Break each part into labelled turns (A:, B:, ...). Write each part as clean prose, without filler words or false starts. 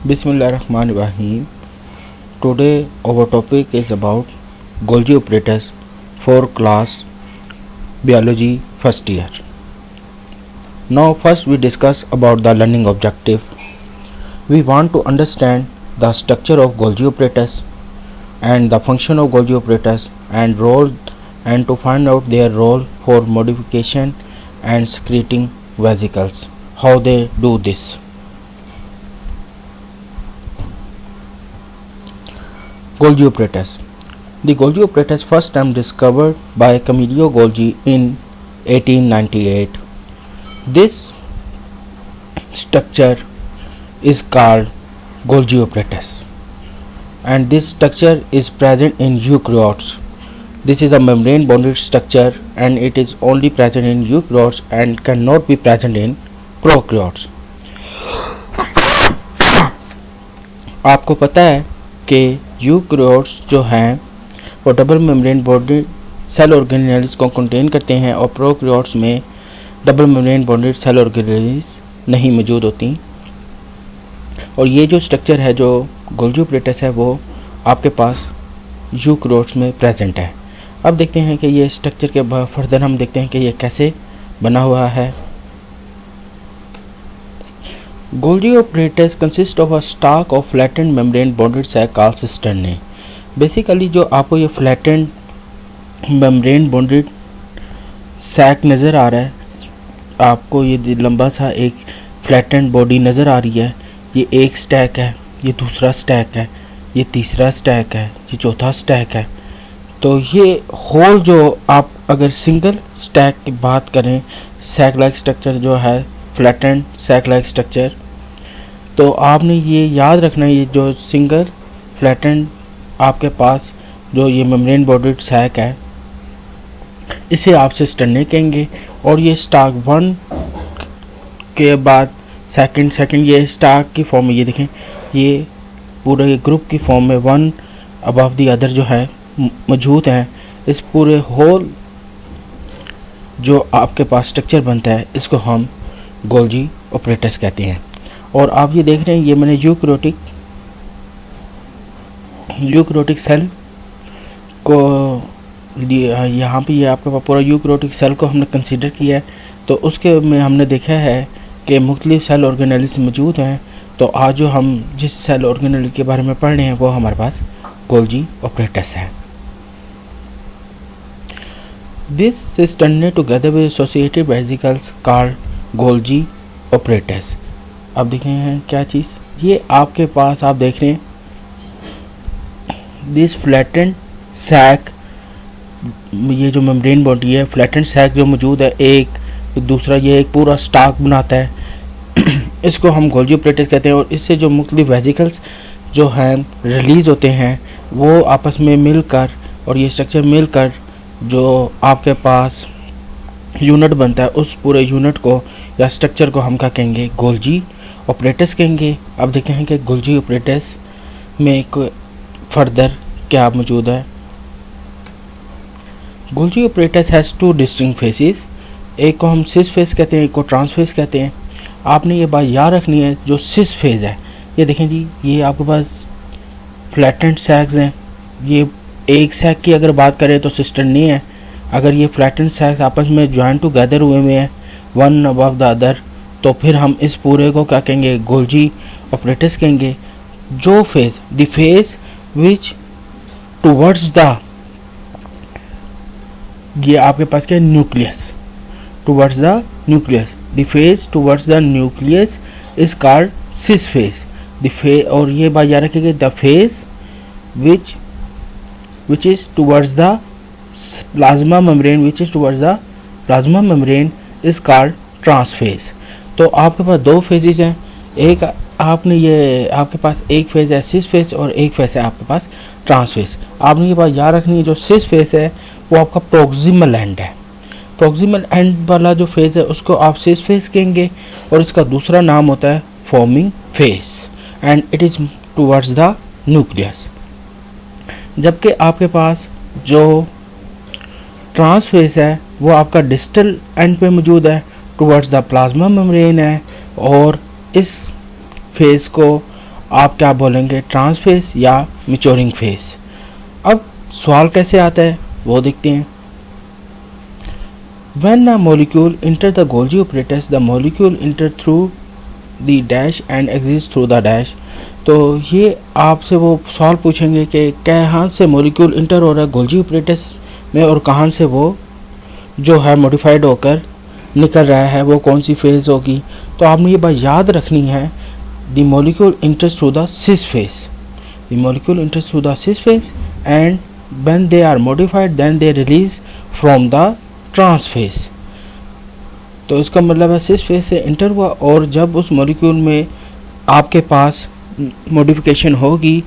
A: Bismillahirrahmanirrahim. Today our topic is about Golgi operators for class biology first year. Now first we discuss about the learning objective. We want to understand the structure of Golgi operators and the function of Golgi operators and role, and to find out their role for modification and secreting vesicles, how they do this. Golgi operators. The Golgi operators first time discovered by Camillo Golgi in 1898. This structure is called Golgi operators, and this structure is present in eukaryotes. This is a membrane bonded structure and it is only present in eukaryotes and cannot be present in prokaryotes. आपको पता है कि eukaryotes जो हैं वो double membrane bonded cell organelles को contain करते हैं और प्रोकैरियोट्स में double membrane bonded cell organelles नहीं मौजूद होती। और ये जो स्ट्रक्चर है जो गोल्गी ऑपरेटस है वो आपके पास यूकैरियोट्स में प्रेजेंट है। अब देखते हैं कि ये स्ट्रक्चर के फर्दर हम देखते हैं कि ये कैसे बना हुआ है। Golgi operators consist of a stalk of flattened membrane bonded sac called cisternae. Basically जो आपको ये फ्लैटेंड मेम्ब्रेन बॉन्डेड सैक नज़र आ रहा है, आपको ये लंबा सा एक फ्लैटेंड बॉडी नज़र आ रही है। ये एक स्टैक है, ये दूसरा स्टैक है, ये तीसरा स्टैक है, ये चौथा स्टैक है। तो ये होल जो आप अगर सिंगल स्टैक की बात करें, सैक लाइक स्ट्रक्चर जो है फ्लैटेंड सैक लाइक स्ट्रक्चर, तो आपने ये याद रखना है, ये जो सिंगल फ्लैटेंड आपके पास जो ये मेम्ब्रेन बॉन्डेड सैक है इसे आप सिस्टरने कहेंगे। और ये स्टाक वन के बाद सेकंड ये स्टाक की फॉर्म में, ये देखें ये पूरे ग्रुप की फॉर्म में वन अबव द अदर जो है मौजूद हैं। इस पूरे होल जो आपके पास स्ट्रक्चर बनता है इसको हम गोल्गी ऑपरेटर्स कहते हैं। और आप ये देख रहे हैं, ये मैंने यूकैरियोटिक सेल को यहाँ पे ये आपके पास पूरा यूकैरियोटिक सेल को हमने कंसीडर किया है। तो उसके में हमने देखा है कि मुख्तलिफ सेल ऑर्गेनेल्स मौजूद हैं। तो आज जो हम जिस सेल ऑर्गेनेल के बारे में पढ़ रहे हैं वो हमारे पास गोल्गी ऑपरेटर्स है। This cisternae together with associated vesicles called Golgi operators. अब देखें हैं क्या चीज़, ये आपके पास आप देख रहे हैं दिस फ्लैटेंड सैक, ये जो मेम्ब्रेन बॉडी है फ्लैटेंड सैक जो मौजूद है एक, दूसरा ये एक पूरा स्टाक बनाता है इसको हम गोल्गी ऑपरेटर्स कहते हैं। और इससे जो मुख्तलिफ वेसिकल्स जो हैं रिलीज़ होते हैं वो आपस में मिलकर और ये स्ट्रक्चर मिलकर जो आपके पास यूनिट बनता है उस पूरे यूनिट को या स्ट्रक्चर को हम क्या कहेंगे, गोल्गी ऑपरेटर्स कहेंगे। अब देखते हैं कि गोल्गी ऑपरेटर्स में फर्दर क्या मौजूद है। Golgi operators has two distinct faces, एक को हम सिस फेस कहते हैं, एक को ट्रांस फेस कहते हैं। आपने ये बात याद रखनी है, जो सिस फेज है ये देखें जी, ये आपके पास फ्लैटेंड सैक्स हैं। ये एक सैक की अगर बात करें तो सिस्टर्नी है। अगर ये फ्लैटेंड सैक्स आपस में ज्वाइन टुगेदर हुए हैं वन अबव द अदर, तो फिर हम इस पूरे को क्या कहेंगे, गोल्गी ऑपरेटर्स कहेंगे। जो phase the phase which towards the, ये आपके पास क्या nucleus, towards the nucleus, the phase towards the nucleus is called sis phase. The phase, और ये बात याद रखिएगा, the phase which is towards the plasma membrane is called transphase। तो आपके पास दो फेजेस हैं, एक आपने ये आपके पास एक फेज है सिस फेज और एक फेज है आपके पास ट्रांसफेज। आपने ये बात याद रखनी है, जो सिस फेज है वो आपका प्रोक्सिमल एंड है। प्रोक्सिमल एंड वाला जो फेज है उसको आप सिस फेज कहेंगे और इसका दूसरा नाम होता है forming phase and it is towards the nucleus. जबकि आपके पास जो ट्रांसफेज है वो आपका डिस्टल एंड पे मौजूद है, टुवर्ड्स द प्लाज्मा मेम्ब्रेन है, और इस फेज को आप क्या बोलेंगे, ट्रांस फेज या मैच्योरिंग फेज। अब सवाल कैसे आता है वो देखते हैं। When a molecule enter the Golgi apparatus, the molecule enter through the dash and exits through the dash। तो ये आपसे वो सवाल पूछेंगे कि कहाँ से मॉलिक्यूल इंटर हो रहा है गोल्जी ऑपरेटस में और कहाँ से वो जो है मॉडिफाइड होकर निकल रहा है, वो कौन सी फेज होगी। तो आपने ये बात याद रखनी है, the molecule इंटर्स through the cis phase, the molecule इंटर्स through the cis phase and when they are modified then they release from the trans phase. तो इसका मतलब है सिस फेज से इंटर हुआ और जब उस मॉलिक्यूल में आपके पास मॉडिफिकेशन होगी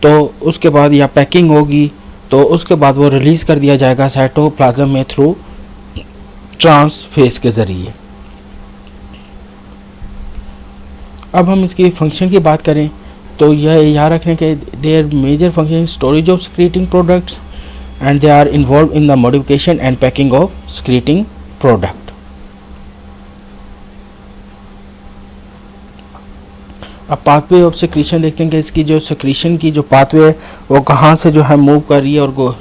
A: तो उसके बाद या पैकिंग होगी तो उसके बाद वो रिलीज कर दिया जाएगा साइटोप्लाज्म में थ्रू ट्रांस फेज के जरिए। अब हम इसकी फंक्शन की बात करें तो यह याद रखने के there major function storage of secreting products and they are involved in the modification and packing of secreting product। अब पाथवे ऑफ सिक्रीशन देखते हैं कि इसकी जो सिक्रीशन की जो पाथवे वो कहाँ से जो है मूव कर रही है और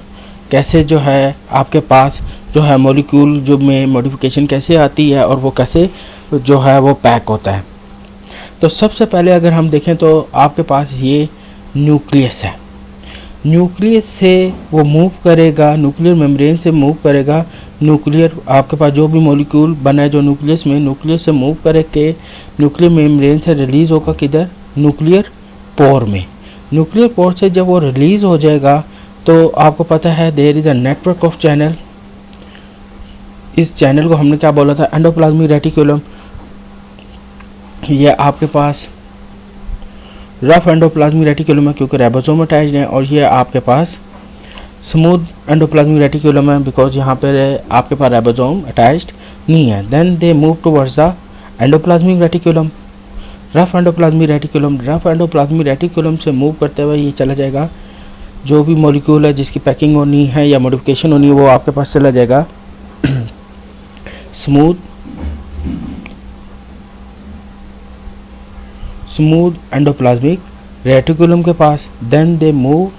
A: कैसे जो है आपके पास जो है मॉलिक्यूल जो में मॉडिफिकेशन कैसे आती है और वो कैसे जो है वो पैक होता है। तो सबसे पहले अगर हम देखें तो आपके पास ये न्यूक्लियस है, न्यूक्लियस से वो मूव करेगा, न्यूक्लियर मेम्ब्रेन से मूव करेगा। न्यूक्लियर आपके पास जो भी मॉलिक्यूल बना है जो न्यूक्लियस में, न्यूक्लियस से मूव करके न्यूक्लियर मेम्ब्रेन से रिलीज़ होगा किधर, न्यूक्लियर पोर में। न्यूक्लियर पोर से जब वो रिलीज़ हो जाएगा तो आपको पता है there is a network of channel. इस चैनल को हमने क्या बोला था, एंडोप्लाज्मिक रेटिकुलम। ये आपके पास रफ एंडोप्लाज्मिक रेटिकुलम है क्योंकि राइबोसोम अटैच्ड है, और ये आपके पास स्मूथ एंडोप्लाज्मिक रेटिकुलम है बिकॉज यहाँ पर आपके पास राइबोसोम अटैच्ड नहीं है। Then they move towards the endoplasmic reticulum, rough endoplasmic reticulum. Rough endoplasmic reticulum से मूव करते हुए ये चला जाएगा, जो भी मॉलिक्यूल है जिसकी पैकिंग होनी है या मॉडिफिकेशन होनी है वो आपके पास चला जाएगा स्मूथ एंडोप्लाज्मिक रेटिकुलम के पास। देन दे मूव,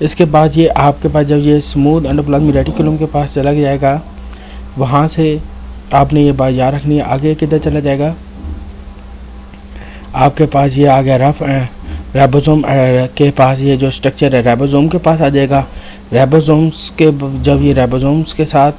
A: इसके बाद ये आपके पास जब ये स्मूथ एंडोप्लाज्मिक रेटिकुलम के पास चला जाएगा, वहाँ से आपने ये बात याद रखनी है आगे किधर चला जाएगा। आपके पास ये आ गया रफ राइबोसोम के पास, ये जो स्ट्रक्चर है राइबोसोम के पास आ जाएगा। राइबोसोम्स के जब ये राइबोसोम्स के साथ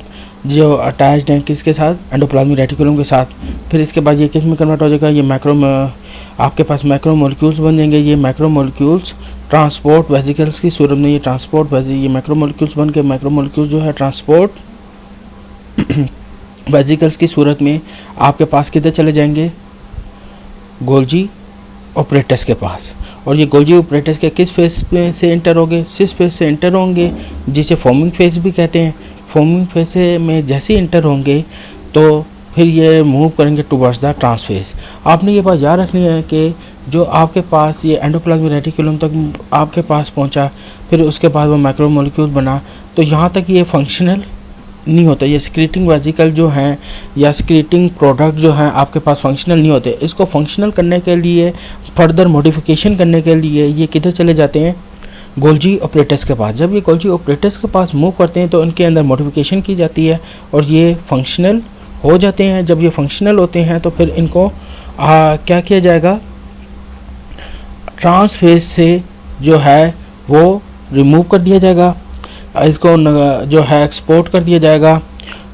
A: जो अटैच्ड हैं किसके साथ, एंडोप्लाज्मिक रेटिकुलम के साथ, फिर इसके बाद ये किस में कन्वर्ट हो जाएगा, ये आपके पास मैक्रो मॉलिक्यूल्स बन जाएंगे। ये मैक्रो मॉलिक्यूल्स ट्रांसपोर्ट वेसिकल्स की सूरत में, ये मैक्रो मॉलिक्यूल्स बन के मैक्रो मॉलिक्यूल्स जो है ट्रांसपोर्ट वेसिकल्स की सूरत में आपके पास किधर चले जाएंगे, गोल्जी ऑपरेटस के पास। और ये गोल्जी ऑपरेटस के किस फेज में से इंटर होंगे, सिस फेज से इंटर होंगे, जिसे फॉर्मिंग फेज भी कहते हैं। फॉर्मिंग फेज में जैसे इंटर होंगे तो फिर ये मूव करेंगे टुवर्ड्स द ट्रांस फेज। आपने ये बात याद रखनी है कि जो आपके पास ये एंडोप्लाज्मिक रेटिकुलम तक आपके पास पहुंचा, फिर उसके बाद वो माइक्रो मॉलिक्यूल बना, तो यहाँ तक ये फंक्शनल नहीं होता। ये सिक्रीटिंग वेसिकल जो हैं या सिक्रीटिंग प्रोडक्ट जो हैं आपके पास फंक्शनल नहीं होते। इसको फंक्शनल करने के लिए, फर्दर मॉडिफिकेशन करने के लिए ये किधर चले जाते हैं, गोल्जी ऑपरेटस के पास। जब ये गोल्जी ऑपरेटस के पास मूव करते हैं तो उनके अंदर मॉडिफिकेशन की जाती है और ये फंक्शनल हो जाते हैं। जब ये फंक्शनल होते हैं तो फिर इनको क्या किया जाएगा, ट्रांस फेज से जो है वो रिमूव कर दिया जाएगा, इसको जो है एक्सपोर्ट कर दिया जाएगा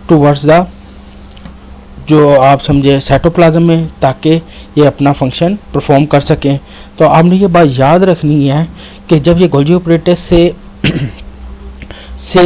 A: टुवर्ड्स द जो आप समझे साइटोप्लाज्म में, ताकि ये अपना फंक्शन परफॉर्म कर सकें। तो आपने ये बात याद रखनी है कि जब ये गोल्जी ऑपरेटस से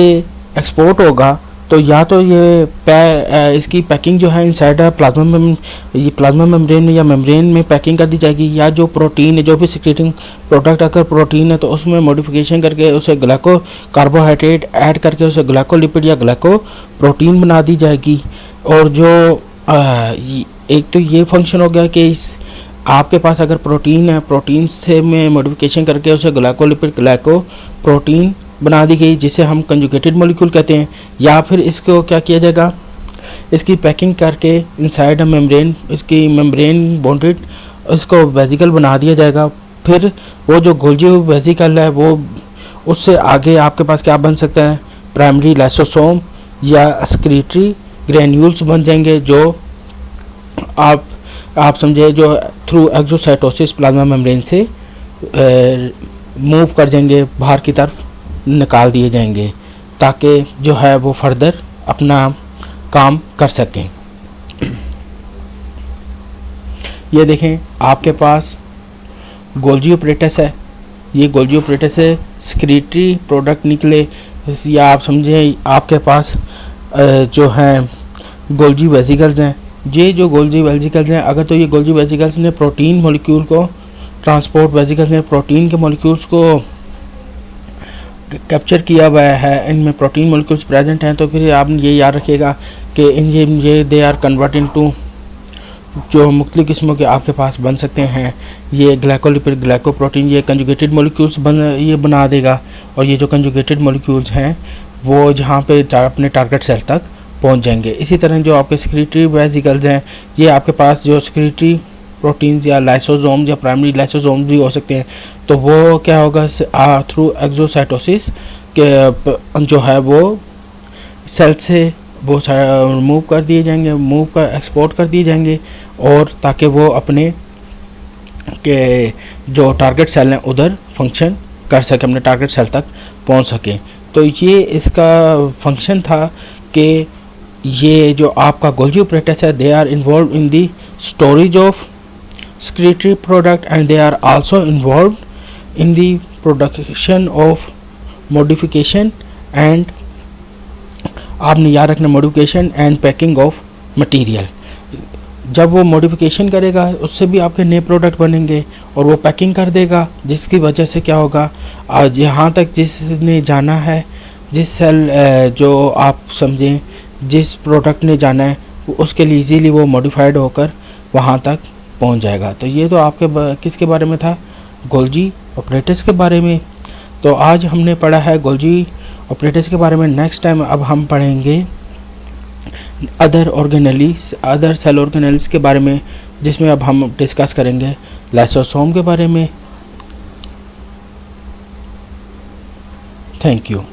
A: एक्सपोर्ट होगा तो या तो ये इसकी पैकिंग जो है इनसाइड प्लाज्मा में, ये प्लाज्मा मेम्ब्रेन में या मेम्ब्रेन में पैकिंग कर दी जाएगी, या जो प्रोटीन है, जो भी सिक्रीटिंग प्रोडक्ट अगर प्रोटीन है तो उसमें मॉडिफिकेशन करके उसे ग्लाइको कार्बोहाइड्रेट ऐड करके उसे ग्लाइकोलिपिड या ग्लाइको प्रोटीन बना दी जाएगी। और जो एक तो ये फंक्शन हो गया कि आपके पास अगर प्रोटीन है, प्रोटीन से में मॉडिफिकेशन करके उसे ग्लाइकोलिपिड ग्लाइको प्रोटीन बना दी गई, जिसे हम कंजुगेटेड मॉलिक्यूल कहते हैं। या फिर इसको क्या किया जाएगा, इसकी पैकिंग करके इनसाइड मेम्ब्रेन, इसकी मेम्ब्रेन बॉन्डेड इसको वेसिकल बना दिया जाएगा। फिर वो जो गोल्जी वेसिकल है वो उससे आगे आपके पास क्या बन सकता है, प्राइमरी लाइसोसोम या एक्सक्रीटरी ग्रैन्यूल्स बन जाएंगे, जो आप समझे जो थ्रू एक्सोसाइटोसिस प्लाज्मा मेम्ब्रेन से मूव कर जाएंगे, बाहर की तरफ निकाल दिए जाएंगे, ताकि जो है वो फर्दर अपना काम कर सकें। ये देखें आपके पास गोल्जी ऑपरेटस है, ये गोल्जी ऑपरेटस से सिक्रीटरी प्रोडक्ट निकले, या आप समझें आपके पास जो हैं गोल्जी वेसिकल्स हैं। ये जो गोल्जी वेसिकल्स हैं, अगर तो ये गोल्जी वेसिकल्स ने प्रोटीन मॉलिक्यूल को, ट्रांसपोर्ट वेसिकल्स ने प्रोटीन के मॉलिक्यूल्स को कैप्चर किया हुआ है, इनमें प्रोटीन मॉलिक्यूल्स प्रेजेंट हैं, तो फिर आप ये याद रखिएगा कि ये दे आर कन्वर्टिंग टू जो मुख्तलिफ किस्मों के आपके पास बन सकते हैं। ये ग्लाइकोलिपिड ग्लाइकोप्रोटीन ये कंजुगेटेड मॉलिक्यूल्स ये बना देगा, और ये जो कंजुगेटेड मॉलिक्यूल्स हैं वो जहाँ पे अपने टारगेट सेल तक पहुँच जाएंगे। इसी तरह जो आपके सिक्रीटरी वेसिकल्स हैं, ये आपके पास जो सिक्रीटरी प्रोटीन्स या लाइसोसोम्स या प्राइमरी लाइसोसोम्स भी हो सकते हैं, तो वो क्या होगा, थ्रू एक्सोसाइटोसिस के जो है वो सेल से वो मूव कर दिए जाएंगे, एक्सपोर्ट कर दिए जाएंगे, और ताकि वो अपने के जो टारगेट सेल हैं उधर फंक्शन कर सके, अपने टारगेट सेल तक पहुंच सके। तो ये इसका फंक्शन था कि ये जो आपका गोल्जी ऑपरेटस है, they are involve in the storage of secretory product, and they are also involved in the production of modification and आपने याद रखना modification and packing of material. जब वो मॉडिफिकेशन करेगा उससे भी आपके नए प्रोडक्ट बनेंगे, और वो पैकिंग कर देगा, जिसकी वजह से क्या होगा, आज यहाँ तक जिसने जाना है, जिस सेल जो आप समझें जिस प्रोडक्ट ने जाना है, उसके लिए इजीली वो मॉडिफाइड होकर वहाँ तक पहुंच जाएगा। तो ये तो आपके किसके बारे में था, गोल्जी ऑपरेटस के बारे में। तो आज हमने पढ़ा है गोल्जी ऑपरेटस के बारे में। नेक्स्ट टाइम अब हम पढ़ेंगे अदर सेल ऑर्गेनेल्स के बारे में, जिसमें अब हम डिस्कस करेंगे लाइसोसोम के बारे में। Thank you.